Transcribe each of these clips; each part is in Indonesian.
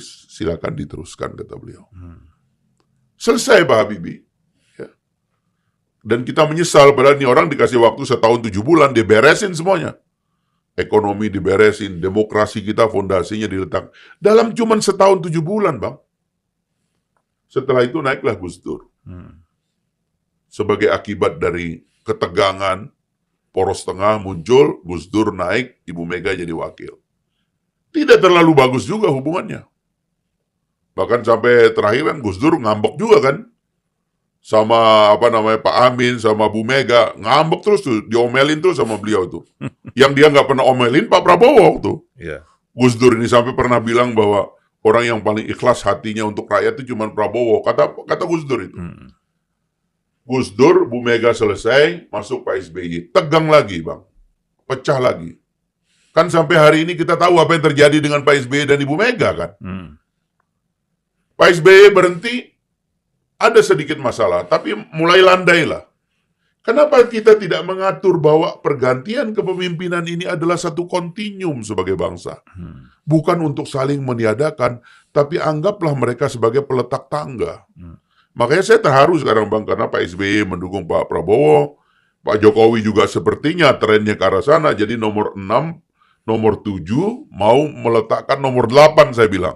silakan diteruskan, kata beliau. Selesai Pak Habibie. Ya. Dan kita menyesal, padahal ini orang dikasih waktu 1 tahun 7 bulan, dia beresin semuanya. Ekonomi diberesin, demokrasi kita fondasinya diletak. Dalam cuman 1 tahun 7 bulan, Bang. Setelah itu naiklah Gus Dur. Sebagai akibat dari ketegangan, poros tengah muncul, Gus Dur naik, Ibu Mega jadi wakil. Tidak terlalu bagus juga hubungannya. Bahkan sampai terakhir kan Gus Dur ngambek juga kan. Sama Pak Amin, sama Bu Mega. Ngambek terus tuh, diomelin terus sama beliau tuh. Yang dia nggak pernah omelin Pak Prabowo tuh. Yeah. Gus Dur ini sampai pernah bilang bahwa orang yang paling ikhlas hatinya untuk rakyat itu cuma Prabowo. Kata Gus Dur itu. Gus Dur, Bu Mega selesai, masuk Pak SBY. Tegang lagi, Bang. Pecah lagi. Kan sampai hari ini kita tahu apa yang terjadi dengan Pak SBY dan Ibu Mega kan. Pak SBY berhenti, ada sedikit masalah, tapi mulai landai lah. Kenapa kita tidak mengatur bahwa pergantian kepemimpinan ini adalah satu kontinuum sebagai bangsa? Bukan untuk saling meniadakan, tapi anggaplah mereka sebagai peletak tangga. Makanya saya terharu sekarang Bang, karena Pak SBY mendukung Pak Prabowo, Pak Jokowi juga sepertinya trennya ke arah sana, jadi nomor 6, nomor 7 mau meletakkan nomor 8 saya bilang.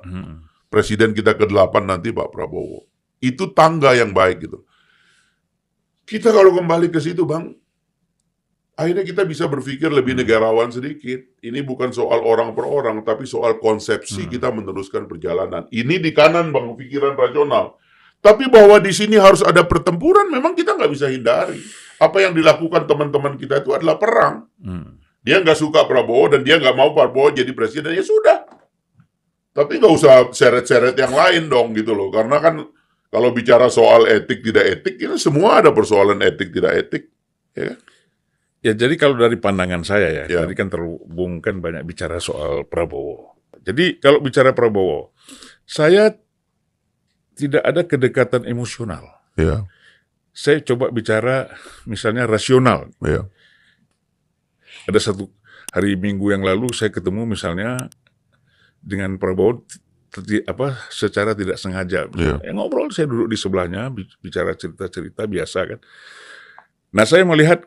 Presiden kita ke-8 nanti Pak Prabowo. Itu tangga yang baik gitu. Kita kalau kembali ke situ Bang, akhirnya kita bisa berpikir lebih negarawan sedikit. Ini bukan soal orang per orang, tapi soal konsepsi kita meneruskan perjalanan. Ini di kanan Bang, pikiran rasional. Tapi bahwa di sini harus ada pertempuran, memang kita nggak bisa hindari. Apa yang dilakukan teman-teman kita itu adalah perang. Dia nggak suka Prabowo dan dia nggak mau Prabowo jadi presiden, ya sudah. Tapi nggak usah seret-seret yang lain dong gitu loh. Karena kan kalau bicara soal etik tidak etik, ini semua ada persoalan etik tidak etik. Ya. Ya jadi kalau dari pandangan saya Ya. tadi kan terhubungkan banyak bicara soal Prabowo. Jadi kalau bicara Prabowo, saya tidak ada kedekatan emosional. Ya. Saya coba bicara misalnya rasional. Ya. Ada satu hari Minggu yang lalu saya ketemu misalnya dengan Prabowo secara tidak sengaja. Ngobrol, saya duduk di sebelahnya, bicara cerita-cerita biasa kan. Nah saya melihat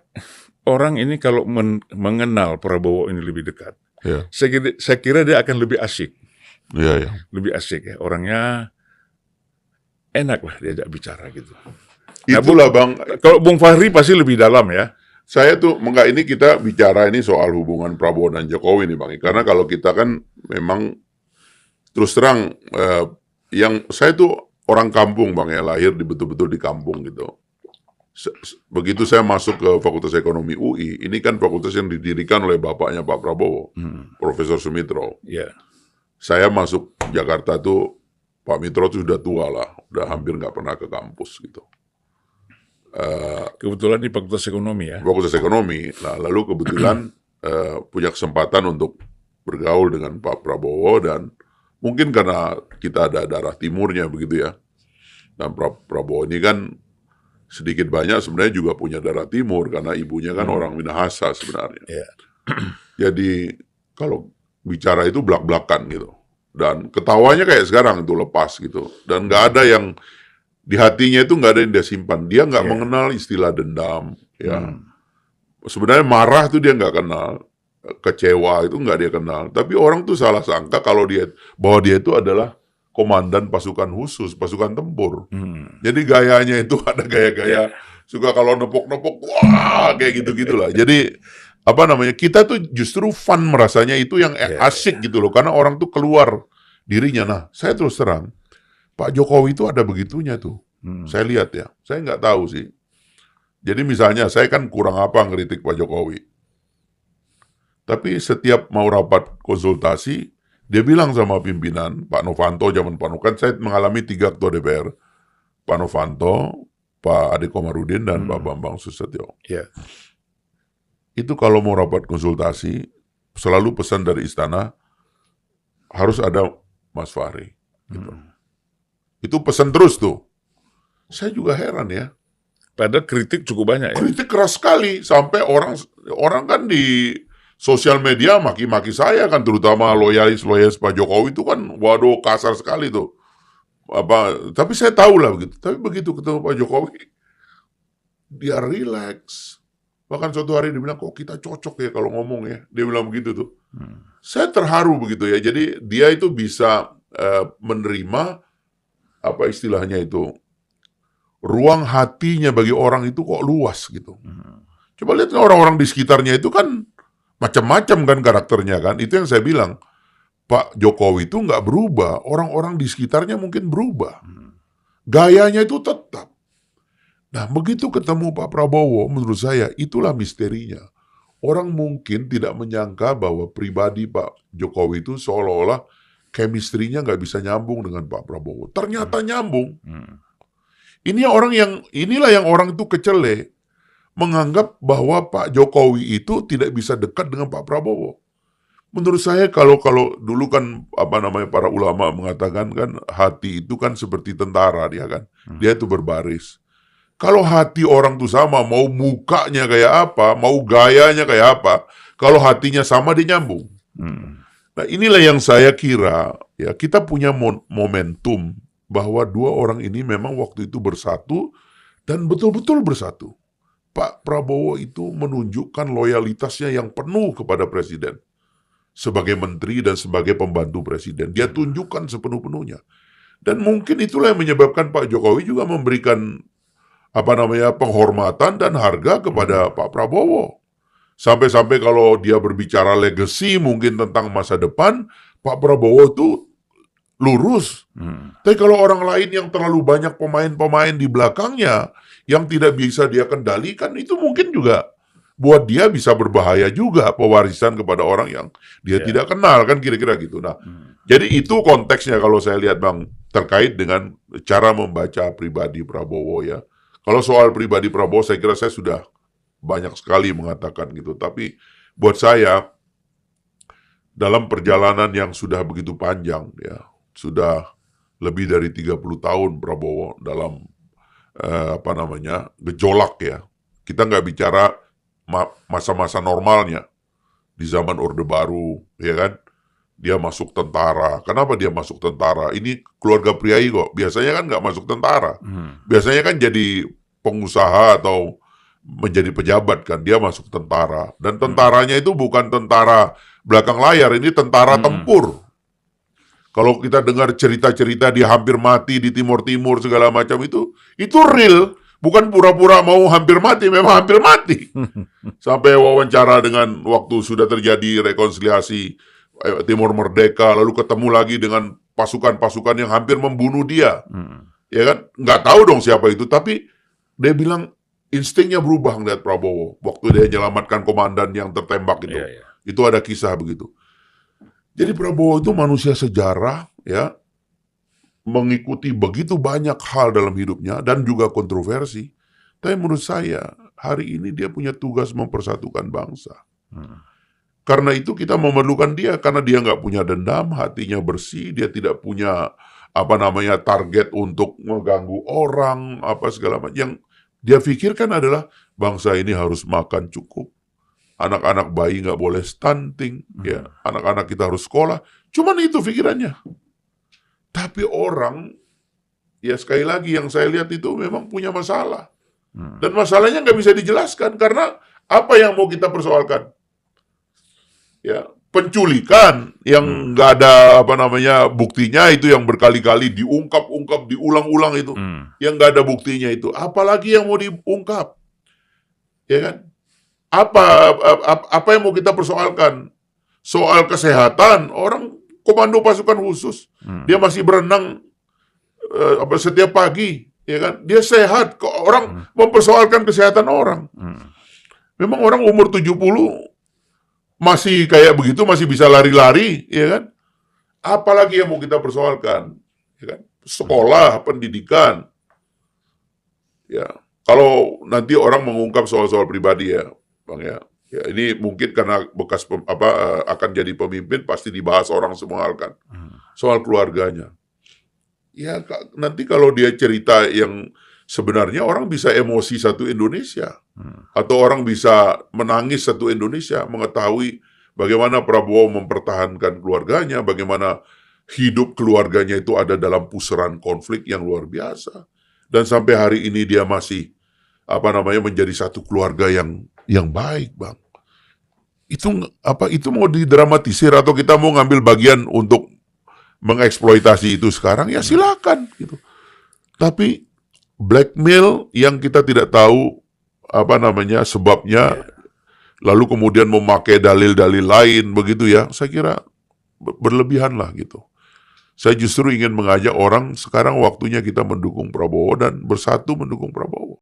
orang ini kalau mengenal Prabowo ini lebih dekat, saya kira dia akan lebih asik. Lebih asik ya, orangnya enak lah diajak bicara gitu. Itulah Bang. Kalau Bung Fahri pasti lebih dalam ya. Saya tuh, ini kita bicara ini soal hubungan Prabowo dan Jokowi nih Bang. Karena kalau kita kan memang terus terang, yang saya tuh orang kampung Bang ya, lahir betul-betul di kampung gitu. Begitu saya masuk ke Fakultas Ekonomi UI, ini kan fakultas yang didirikan oleh bapaknya Pak Prabowo, Profesor Sumitro. Saya masuk Jakarta tuh, Pak Mitro tuh sudah tua lah, udah hampir nggak pernah ke kampus gitu. Kebetulan di Fakultas Ekonomi ya. Fakultas Ekonomi. Nah, lalu kebetulan punya kesempatan untuk bergaul dengan Pak Prabowo dan mungkin karena kita ada darah timurnya begitu ya. Dan Prabowo ini kan sedikit banyak sebenarnya juga punya darah timur karena ibunya kan orang Minahasa sebenarnya. Jadi kalau bicara itu belak-belakan gitu. Dan ketawanya kayak sekarang itu lepas gitu. Dan nggak ada yang di hatinya itu nggak ada yang dia simpan. Dia nggak mengenal istilah dendam. Ya. Sebenarnya marah tuh dia nggak kenal. Kecewa itu nggak dia kenal. Tapi orang tuh salah sangka bahwa dia itu adalah komandan pasukan khusus, pasukan tempur. Jadi gayanya itu ada gaya-gaya suka kalau nepok-nepok, wah kayak gitu-gitulah. Jadi kita tuh justru fun merasanya itu yang asik gitu loh. Karena orang tuh keluar dirinya. Nah, saya terus terang, Pak Jokowi itu ada begitunya tuh. Saya lihat ya. Saya nggak tahu sih. Jadi misalnya saya kan kurang apa ngeritik Pak Jokowi. Tapi setiap mau rapat konsultasi, dia bilang sama pimpinan, Pak Novanto, zaman Pak Novanto, kan saya mengalami 3 ketua DPR. Pak Novanto, Pak Ade Komarudin, dan Pak Bambang Susatyo. Itu kalau mau rapat konsultasi, selalu pesan dari istana, harus ada Mas Fahri. Gitu. Itu pesan terus tuh. Saya juga heran ya. Padahal kritik cukup banyak ya. Kritik keras sekali, sampai orang kan sosial media maki-maki saya kan, terutama loyalis Pak Jokowi itu kan, waduh kasar sekali tuh. Tapi saya tahu lah begitu. Tapi begitu ketemu Pak Jokowi, dia relax. Bahkan suatu hari dia bilang, kok kita cocok ya kalau ngomong ya. Dia bilang begitu tuh. Saya terharu begitu ya. Jadi dia itu bisa menerima, apa istilahnya itu, ruang hatinya bagi orang itu kok luas gitu. Coba lihat orang-orang di sekitarnya itu kan macam-macam kan karakternya kan. Itu yang saya bilang, Pak Jokowi itu nggak berubah, orang-orang di sekitarnya mungkin berubah. Gayanya itu tetap. Nah, begitu ketemu Pak Prabowo, menurut saya itulah misterinya. Orang mungkin tidak menyangka bahwa pribadi Pak Jokowi itu seolah-olah chemistry-nya nggak bisa nyambung dengan Pak Prabowo. Ternyata nyambung. Inilah yang orang itu kecele, menganggap bahwa Pak Jokowi itu tidak bisa dekat dengan Pak Prabowo. Menurut saya kalau dulu kan para ulama mengatakan kan hati itu kan seperti tentara dia kan. Dia itu berbaris. Kalau hati orang itu sama, mau mukanya kayak apa, mau gayanya kayak apa, kalau hatinya sama dia nyambung. Nah, inilah yang saya kira ya, kita punya momentum bahwa dua orang ini memang waktu itu bersatu dan betul-betul bersatu. Pak Prabowo itu menunjukkan loyalitasnya yang penuh kepada presiden. Sebagai menteri dan sebagai pembantu presiden. Dia tunjukkan sepenuh-penuhnya. Dan mungkin itulah yang menyebabkan Pak Jokowi juga memberikan penghormatan dan harga kepada Pak Prabowo. Sampai-sampai kalau dia berbicara legacy mungkin tentang masa depan, Pak Prabowo itu lurus. Tapi kalau orang lain yang terlalu banyak pemain-pemain di belakangnya yang tidak bisa dia kendalikan, itu mungkin juga buat dia bisa berbahaya juga, pewarisan kepada orang yang dia tidak kenal, kan kira-kira gitu. Nah, jadi itu konteksnya kalau saya lihat Bang, terkait dengan cara membaca pribadi Prabowo ya. Kalau soal pribadi Prabowo, saya kira saya sudah banyak sekali mengatakan gitu. Tapi buat saya, dalam perjalanan yang sudah begitu panjang ya, sudah lebih dari 30 tahun Prabowo dalam gejolak ya. Kita nggak bicara masa-masa normalnya di zaman Orde Baru, ya kan? Dia masuk tentara. Kenapa dia masuk tentara? Ini keluarga priai kok. Biasanya kan nggak masuk tentara. Biasanya kan jadi pengusaha atau menjadi pejabat kan. Dia masuk tentara. Dan tentaranya itu bukan tentara belakang layar. Ini tentara tempur. Kalau kita dengar cerita-cerita dia hampir mati di Timur-Timur segala macam itu real. Bukan pura-pura mau hampir mati, memang hampir mati. Sampai wawancara dengan waktu sudah terjadi rekonsiliasi Timur Merdeka, lalu ketemu lagi dengan pasukan-pasukan yang hampir membunuh dia. Ya kan? Nggak tahu dong siapa itu, tapi dia bilang instingnya berubah ngeliat Prabowo. Waktu dia menyelamatkan komandan yang tertembak itu. Itu ada kisah begitu. Jadi Prabowo itu manusia sejarah, ya, mengikuti begitu banyak hal dalam hidupnya dan juga kontroversi. Tapi menurut saya hari ini dia punya tugas mempersatukan bangsa. Karena itu kita memerlukan dia, karena dia nggak punya dendam, hatinya bersih, dia tidak punya target untuk mengganggu orang, segala macam. Yang dia pikirkan adalah bangsa ini harus makan cukup, anak-anak bayi nggak boleh stunting, ya, anak-anak kita harus sekolah. Cuman itu pikirannya. Tapi orang, ya sekali lagi yang saya lihat itu memang punya masalah. Dan masalahnya nggak bisa dijelaskan karena apa yang mau kita persoalkan? Ya, penculikan yang nggak ada buktinya itu yang berkali-kali diungkap-ungkap, diulang-ulang itu, yang nggak ada buktinya itu. Apalagi yang mau diungkap, ya kan? Apa yang mau kita persoalkan? Soal kesehatan, orang komando pasukan khusus, dia masih berenang setiap pagi, ya kan? Dia sehat, kok orang mempersoalkan kesehatan orang. Memang orang umur 70 masih kayak begitu, masih bisa lari-lari, ya kan? Apalagi yang mau kita persoalkan, ya kan? Sekolah, pendidikan. Ya, kalau nanti orang mengungkap soal-soal pribadi ya, Bang ya. Ya, ini mungkin karena bekas akan jadi pemimpin pasti dibahas orang semua hal kan. Soal keluarganya. Ya nanti kalau dia cerita yang sebenarnya orang bisa emosi satu Indonesia. Atau orang bisa menangis satu Indonesia, mengetahui bagaimana Prabowo mempertahankan keluarganya, bagaimana hidup keluarganya itu ada dalam pusaran konflik yang luar biasa. Dan sampai hari ini dia masih menjadi satu keluarga yang baik, Bang. Itu mau didramatisir atau kita mau ngambil bagian untuk mengeksploitasi itu sekarang, ya silakan gitu. Tapi blackmail yang kita tidak tahu sebabnya, lalu kemudian memakai dalil-dalil lain begitu ya, saya kira berlebihan lah gitu. Saya justru ingin mengajak orang sekarang waktunya kita mendukung Prabowo dan bersatu mendukung Prabowo.